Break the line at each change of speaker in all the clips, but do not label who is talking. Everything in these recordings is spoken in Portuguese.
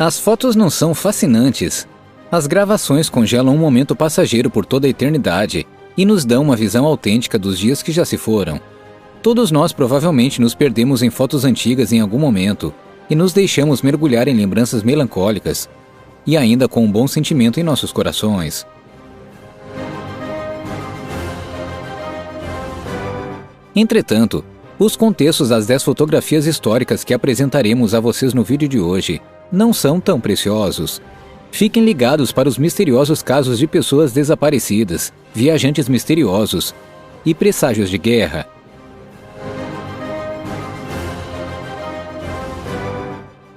As fotos não são fascinantes? As gravações congelam um momento passageiro por toda a eternidade e nos dão uma visão autêntica dos dias que já se foram. Todos nós provavelmente nos perdemos em fotos antigas em algum momento e nos deixamos mergulhar em lembranças melancólicas e ainda com um bom sentimento em nossos corações. Entretanto, os contextos das 10 fotografias históricas que apresentaremos a vocês no vídeo de hoje não são tão preciosos. Fiquem ligados para os misteriosos casos de pessoas desaparecidas, viajantes misteriosos e presságios de guerra.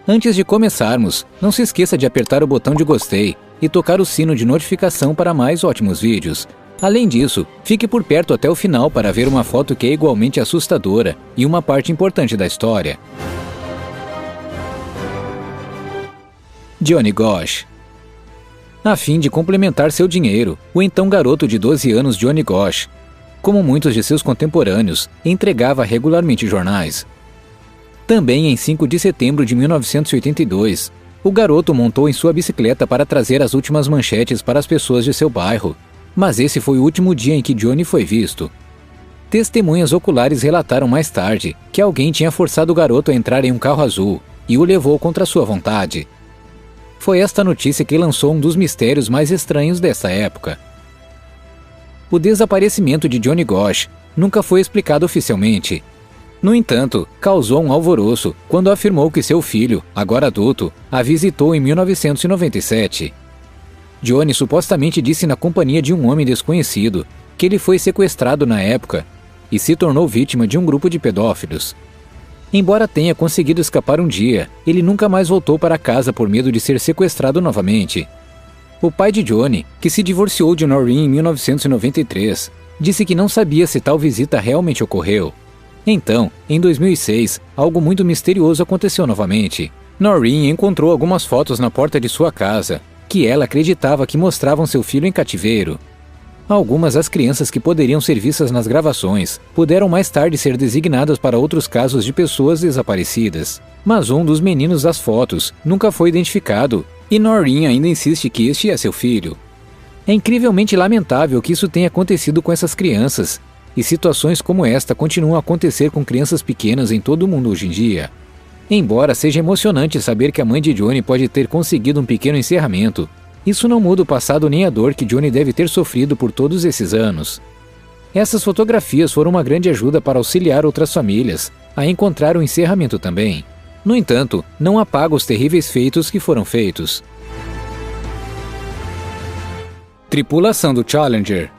Antes de começarmos, não se esqueça de apertar o botão de gostei e tocar o sino de notificação para mais ótimos vídeos. Além disso, fique por perto até o final para ver uma foto que é igualmente assustadora e uma parte importante da história. Johnny Gosch. A fim de complementar seu dinheiro, o então garoto de 12 anos Johnny Gosch, como muitos de seus contemporâneos, entregava regularmente jornais. Também em 5 de setembro de 1982, o garoto montou em sua bicicleta para trazer as últimas manchetes para as pessoas de seu bairro, mas esse foi o último dia em que Johnny foi visto. Testemunhas oculares relataram mais tarde que alguém tinha forçado o garoto a entrar em um carro azul e o levou contra sua vontade. Foi esta notícia que lançou um dos mistérios mais estranhos dessa época. O desaparecimento de Johnny Gosch nunca foi explicado oficialmente. No entanto, causou um alvoroço quando afirmou que seu filho, agora adulto, a visitou em 1997. Johnny supostamente disse na companhia de um homem desconhecido que ele foi sequestrado na época e se tornou vítima de um grupo de pedófilos. Embora tenha conseguido escapar um dia, ele nunca mais voltou para casa por medo de ser sequestrado novamente. O pai de Johnny, que se divorciou de Noreen em 1993, disse que não sabia se tal visita realmente ocorreu. Então, em 2006, algo muito misterioso aconteceu novamente. Noreen encontrou algumas fotos na porta de sua casa, que ela acreditava que mostravam seu filho em cativeiro. Algumas das crianças que poderiam ser vistas nas gravações puderam mais tarde ser designadas para outros casos de pessoas desaparecidas, mas um dos meninos das fotos nunca foi identificado e Noreen ainda insiste que este é seu filho. É incrivelmente lamentável que isso tenha acontecido com essas crianças, e situações como esta continuam a acontecer com crianças pequenas em todo o mundo hoje em dia. Embora seja emocionante saber que a mãe de Johnny pode ter conseguido um pequeno encerramento, isso não muda o passado nem a dor que Johnny deve ter sofrido por todos esses anos. Essas fotografias foram uma grande ajuda para auxiliar outras famílias a encontrar o encerramento também. No entanto, não apaga os terríveis feitos que foram feitos. Tripulação do Challenger.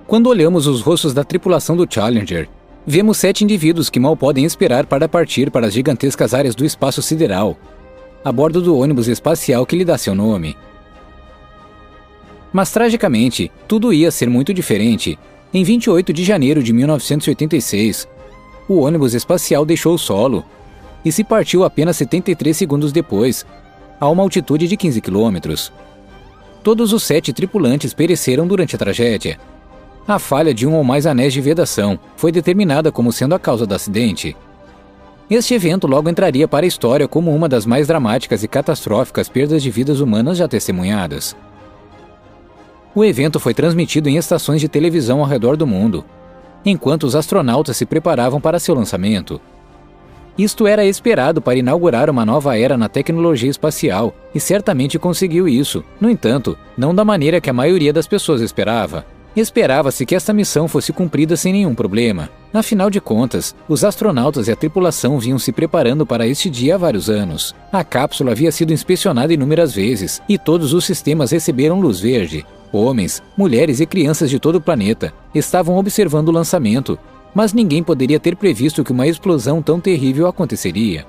Quando olhamos os rostos da tripulação do Challenger, vemos 7 indivíduos que mal podem esperar para partir para as gigantescas áreas do espaço sideral, a bordo do ônibus espacial que lhe dá seu nome. Mas tragicamente, tudo ia ser muito diferente. Em 28 de janeiro de 1986, o ônibus espacial deixou o solo e se partiu apenas 73 segundos depois, a uma altitude de 15 quilômetros. Todos os 7 tripulantes pereceram durante a tragédia. A falha de um ou mais anéis de vedação foi determinada como sendo a causa do acidente. Este evento logo entraria para a história como uma das mais dramáticas e catastróficas perdas de vidas humanas já testemunhadas. O evento foi transmitido em estações de televisão ao redor do mundo, enquanto os astronautas se preparavam para seu lançamento. Isto era esperado para inaugurar uma nova era na tecnologia espacial, e certamente conseguiu isso, no entanto, não da maneira que a maioria das pessoas esperava. Esperava-se que esta missão fosse cumprida sem nenhum problema. Afinal de contas, os astronautas e a tripulação vinham se preparando para este dia há vários anos. A cápsula havia sido inspecionada inúmeras vezes, e todos os sistemas receberam luz verde. Homens, mulheres e crianças de todo o planeta estavam observando o lançamento, mas ninguém poderia ter previsto que uma explosão tão terrível aconteceria.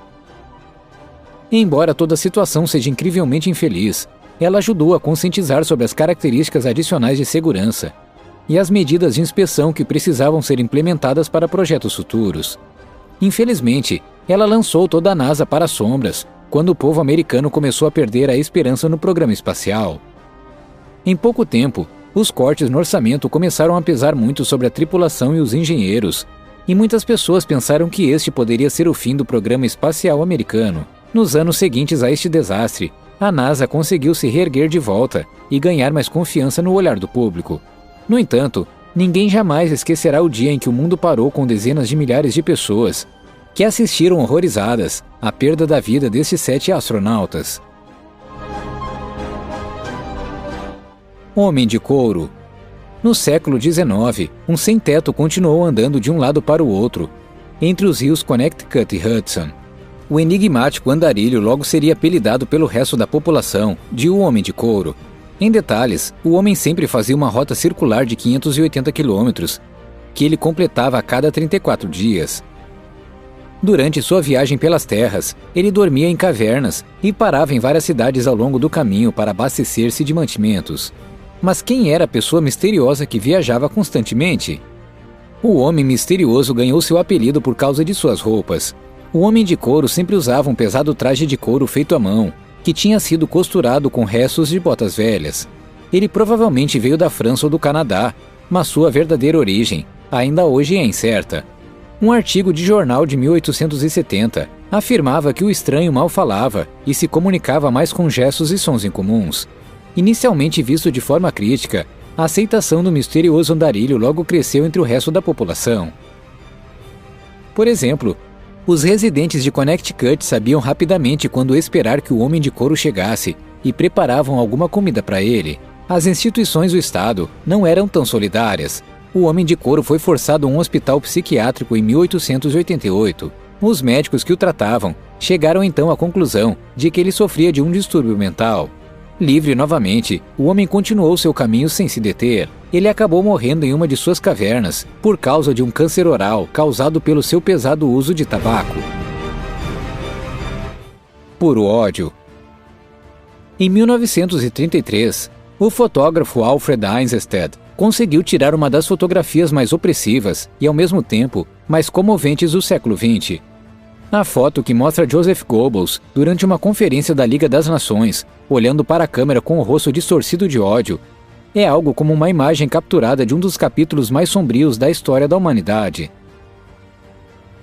Embora toda a situação seja incrivelmente infeliz, ela ajudou a conscientizar sobre as características adicionais de segurança e as medidas de inspeção que precisavam ser implementadas para projetos futuros. Infelizmente, ela lançou toda a NASA para as sombras quando o povo americano começou a perder a esperança no programa espacial. Em pouco tempo, os cortes no orçamento começaram a pesar muito sobre a tripulação e os engenheiros, e muitas pessoas pensaram que este poderia ser o fim do programa espacial americano. Nos anos seguintes a este desastre, a NASA conseguiu se reerguer de volta e ganhar mais confiança no olhar do público. No entanto, ninguém jamais esquecerá o dia em que o mundo parou com dezenas de milhares de pessoas que assistiram horrorizadas à perda da vida destes 7 astronautas. Homem de Couro. No século XIX, um sem-teto continuou andando de um lado para o outro, entre os rios Connecticut e Hudson. O enigmático andarilho logo seria apelidado pelo resto da população de o Homem de Couro. Em detalhes, o homem sempre fazia uma rota circular de 580 quilômetros, que ele completava a cada 34 dias. Durante sua viagem pelas terras, ele dormia em cavernas e parava em várias cidades ao longo do caminho para abastecer-se de mantimentos. Mas quem era a pessoa misteriosa que viajava constantemente? O Homem Misterioso ganhou seu apelido por causa de suas roupas. O Homem de Couro sempre usava um pesado traje de couro feito à mão, que tinha sido costurado com restos de botas velhas. Ele provavelmente veio da França ou do Canadá, mas sua verdadeira origem ainda hoje é incerta. Um artigo de jornal de 1870 afirmava que o estranho mal falava e se comunicava mais com gestos e sons incomuns. Inicialmente visto de forma crítica, a aceitação do misterioso andarilho logo cresceu entre o resto da população. Por exemplo, os residentes de Connecticut sabiam rapidamente quando esperar que o Homem de Couro chegasse e preparavam alguma comida para ele. As instituições do Estado não eram tão solidárias. O Homem de Couro foi forçado a um hospital psiquiátrico em 1888. Os médicos que o tratavam chegaram então à conclusão de que ele sofria de um distúrbio mental. Livre novamente, o homem continuou seu caminho sem se deter. Ele acabou morrendo em uma de suas cavernas por causa de um câncer oral causado pelo seu pesado uso de tabaco. Puro ódio. Em 1933, o fotógrafo Alfred Eisenstadt conseguiu tirar uma das fotografias mais opressivas e, ao mesmo tempo, mais comoventes do século XX. A foto que mostra Joseph Goebbels durante uma conferência da Liga das Nações, olhando para a câmera com o rosto distorcido de ódio, é algo como uma imagem capturada de um dos capítulos mais sombrios da história da humanidade.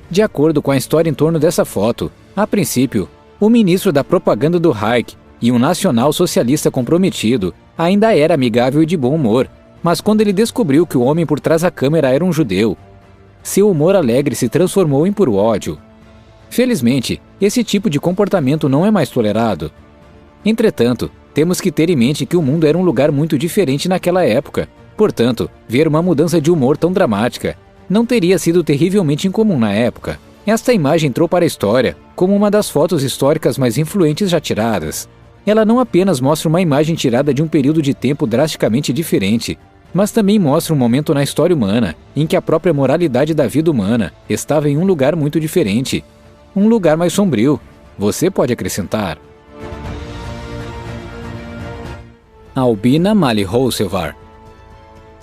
De acordo com a história em torno dessa foto, a princípio, o ministro da propaganda do Reich e um nacional-socialista comprometido ainda era amigável e de bom humor, mas quando ele descobriu que o homem por trás da câmera era um judeu, seu humor alegre se transformou em puro ódio. Felizmente, esse tipo de comportamento não é mais tolerado. Entretanto, temos que ter em mente que o mundo era um lugar muito diferente naquela época. Portanto, ver uma mudança de humor tão dramática não teria sido terrivelmente incomum na época. Esta imagem entrou para a história como uma das fotos históricas mais influentes já tiradas. Ela não apenas mostra uma imagem tirada de um período de tempo drasticamente diferente, mas também mostra um momento na história humana em que a própria moralidade da vida humana estava em um lugar muito diferente. Um lugar mais sombrio, você pode acrescentar. Albina Mali-Hocevar.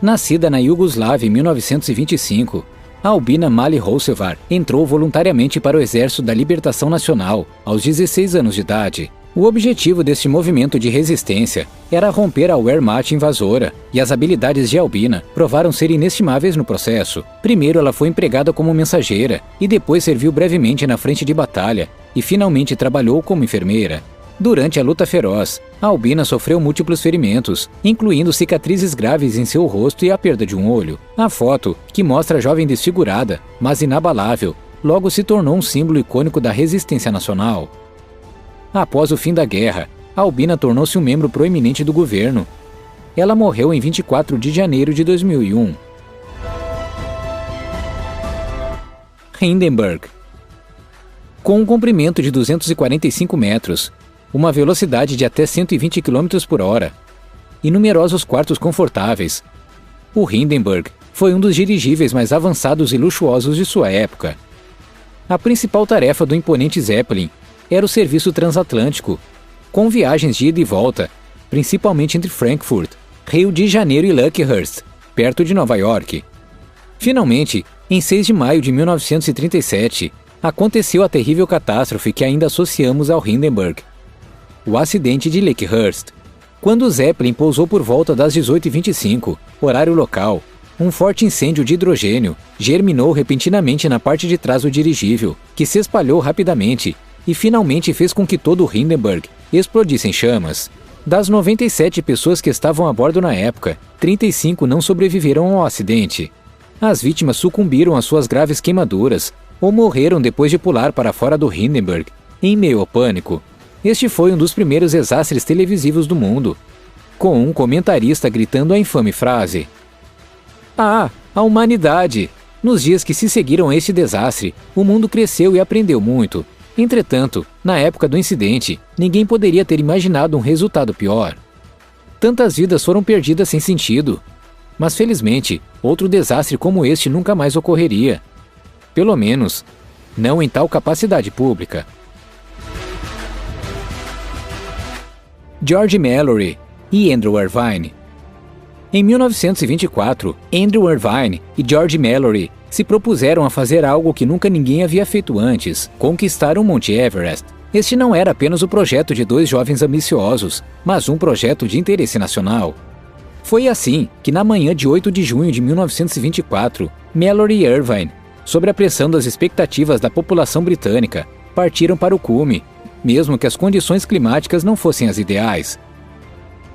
Nascida na Iugoslávia em 1925, Albina Mali-Hocevar entrou voluntariamente para o Exército da Libertação Nacional aos 16 anos de idade. O objetivo deste movimento de resistência era romper a Wehrmacht invasora, e as habilidades de Albina provaram ser inestimáveis no processo. Primeiro ela foi empregada como mensageira, e depois serviu brevemente na frente de batalha, e finalmente trabalhou como enfermeira. Durante a luta feroz, Albina sofreu múltiplos ferimentos, incluindo cicatrizes graves em seu rosto e a perda de um olho. A foto, que mostra a jovem desfigurada, mas inabalável, logo se tornou um símbolo icônico da resistência nacional. Após o fim da guerra, Albina tornou-se um membro proeminente do governo. Ela morreu em 24 de janeiro de 2001. Hindenburg. Com um comprimento de 245 metros, uma velocidade de até 120 km por hora e numerosos quartos confortáveis, o Hindenburg foi um dos dirigíveis mais avançados e luxuosos de sua época. A principal tarefa do imponente Zeppelin era o serviço transatlântico, com viagens de ida e volta, principalmente entre Frankfurt, Rio de Janeiro e Luckhurst, perto de Nova York. Finalmente, em 6 de maio de 1937, aconteceu a terrível catástrofe que ainda associamos ao Hindenburg, o acidente de Luckhurst. Quando o Zeppelin pousou por volta das 18h25, horário local, um forte incêndio de hidrogênio germinou repentinamente na parte de trás do dirigível, que se espalhou rapidamente e finalmente fez com que todo o Hindenburg explodisse em chamas. Das 97 pessoas que estavam a bordo na época, 35 não sobreviveram ao acidente. As vítimas sucumbiram às suas graves queimaduras ou morreram depois de pular para fora do Hindenburg, em meio ao pânico. Este foi um dos primeiros desastres televisivos do mundo, com um comentarista gritando a infame frase: "Ah, a humanidade! Nos dias que se seguiram a este desastre, o mundo cresceu e aprendeu muito. Entretanto, na época do incidente, ninguém poderia ter imaginado um resultado pior. Tantas vidas foram perdidas sem sentido. Mas felizmente, outro desastre como este nunca mais ocorreria. Pelo menos, não em tal capacidade pública." George Mallory e Andrew Irvine. Em 1924, Andrew Irvine e George Mallory se propuseram a fazer algo que nunca ninguém havia feito antes: conquistar o Monte Everest. Este não era apenas o projeto de dois jovens ambiciosos, mas um projeto de interesse nacional. Foi assim que, na manhã de 8 de junho de 1924, Mallory e Irvine, sob a pressão das expectativas da população britânica, partiram para o cume, mesmo que as condições climáticas não fossem as ideais.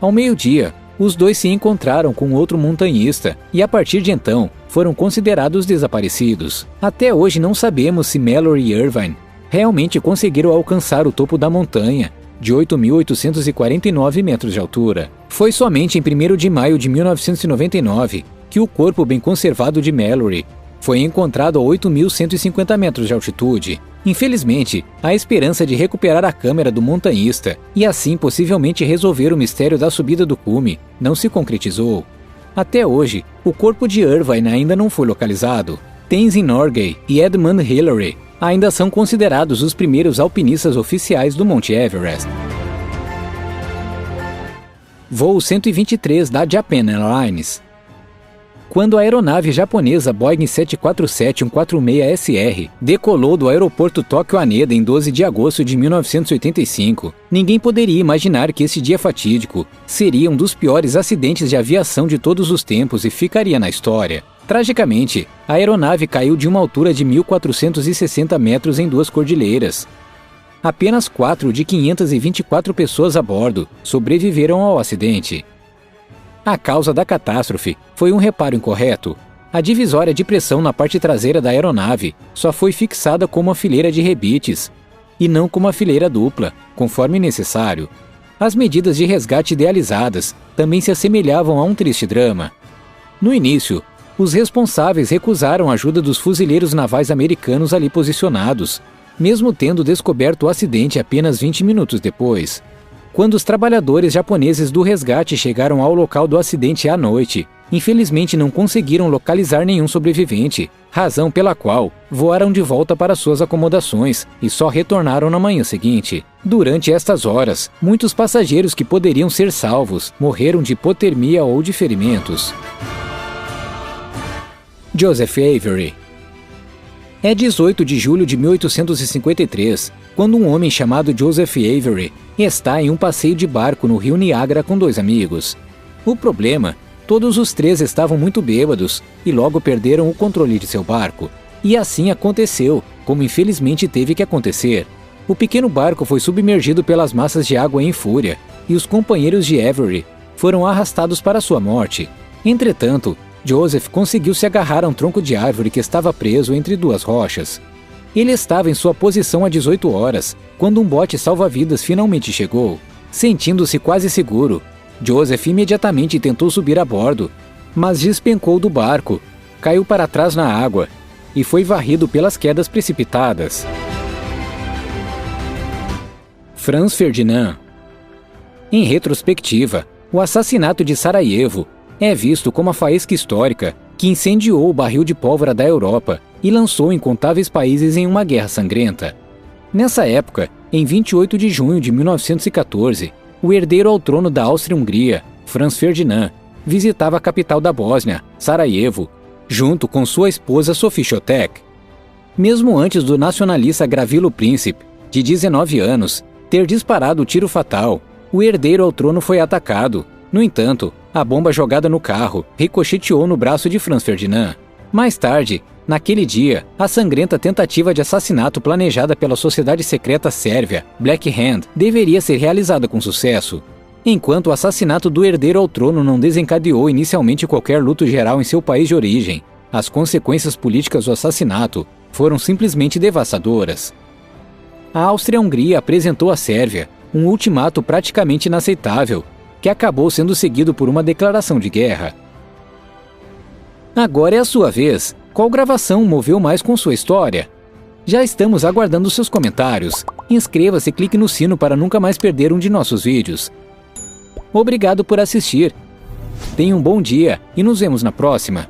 Ao meio-dia, os dois se encontraram com outro montanhista e, a partir de então, foram considerados desaparecidos. Até hoje não sabemos se Mallory e Irvine realmente conseguiram alcançar o topo da montanha, de 8.849 metros de altura. Foi somente em 1º de maio de 1999 que o corpo bem conservado de Mallory foi encontrado a 8.150 metros de altitude. Infelizmente, a esperança de recuperar a câmera do montanhista e assim possivelmente resolver o mistério da subida do cume não se concretizou. Até hoje, o corpo de Irvine ainda não foi localizado. Tenzin Norgay e Edmund Hillary ainda são considerados os primeiros alpinistas oficiais do Monte Everest. Voo 123 da Japan Airlines. Quando a aeronave japonesa Boeing 747-146SR decolou do aeroporto Tóquio Haneda em 12 de agosto de 1985, ninguém poderia imaginar que esse dia fatídico seria um dos piores acidentes de aviação de todos os tempos e ficaria na história. Tragicamente, a aeronave caiu de uma altura de 1.460 metros em duas cordilheiras. Apenas 4 de 524 pessoas a bordo sobreviveram ao acidente. A causa da catástrofe foi um reparo incorreto. A divisória de pressão na parte traseira da aeronave só foi fixada com uma fileira de rebites, e não com uma fileira dupla, conforme necessário. As medidas de resgate idealizadas também se assemelhavam a um triste drama. No início, os responsáveis recusaram a ajuda dos fuzileiros navais americanos ali posicionados, mesmo tendo descoberto o acidente apenas 20 minutos depois. Quando os trabalhadores japoneses do resgate chegaram ao local do acidente à noite, infelizmente não conseguiram localizar nenhum sobrevivente, razão pela qual voaram de volta para suas acomodações e só retornaram na manhã seguinte. Durante estas horas, muitos passageiros que poderiam ser salvos morreram de hipotermia ou de ferimentos. Joseph Avery. É 18 de julho de 1853, quando um homem chamado Joseph Avery está em um passeio de barco no rio Niágara com dois amigos. O problema: todos os três estavam muito bêbados e logo perderam o controle de seu barco. E assim aconteceu, como infelizmente teve que acontecer. O pequeno barco foi submergido pelas massas de água em fúria, e os companheiros de Avery foram arrastados para sua morte. Entretanto, Joseph conseguiu se agarrar a um tronco de árvore que estava preso entre duas rochas. Ele estava em sua posição há 18 horas, quando um bote salva-vidas finalmente chegou. Sentindo-se quase seguro, Joseph imediatamente tentou subir a bordo, mas despencou do barco, caiu para trás na água e foi varrido pelas quedas precipitadas. Franz Ferdinand. Em retrospectiva, o assassinato de Sarajevo é visto como a faísca histórica que incendiou o barril de pólvora da Europa e lançou incontáveis países em uma guerra sangrenta. Nessa época, em 28 de junho de 1914, o herdeiro ao trono da Áustria-Hungria, Franz Ferdinand, visitava a capital da Bósnia, Sarajevo, junto com sua esposa Sophie Chotek. Mesmo antes do nacionalista Gavrilo Princip, de 19 anos, ter disparado o tiro fatal, o herdeiro ao trono foi atacado. No entanto, a bomba jogada no carro ricocheteou no braço de Franz Ferdinand. Mais tarde, Naquele dia, a sangrenta tentativa de assassinato planejada pela sociedade secreta sérvia, Black Hand, deveria ser realizada com sucesso. Enquanto o assassinato do herdeiro ao trono não desencadeou inicialmente qualquer luto geral em seu país de origem, as consequências políticas do assassinato foram simplesmente devastadoras. A Áustria-Hungria apresentou à Sérvia um ultimato praticamente inaceitável, que acabou sendo seguido por uma declaração de guerra. Agora é a sua vez. Qual gravação moveu mais com sua história? Já estamos aguardando seus comentários. Inscreva-se e clique no sino para nunca mais perder um de nossos vídeos. Obrigado por assistir. Tenha um bom dia e nos vemos na próxima.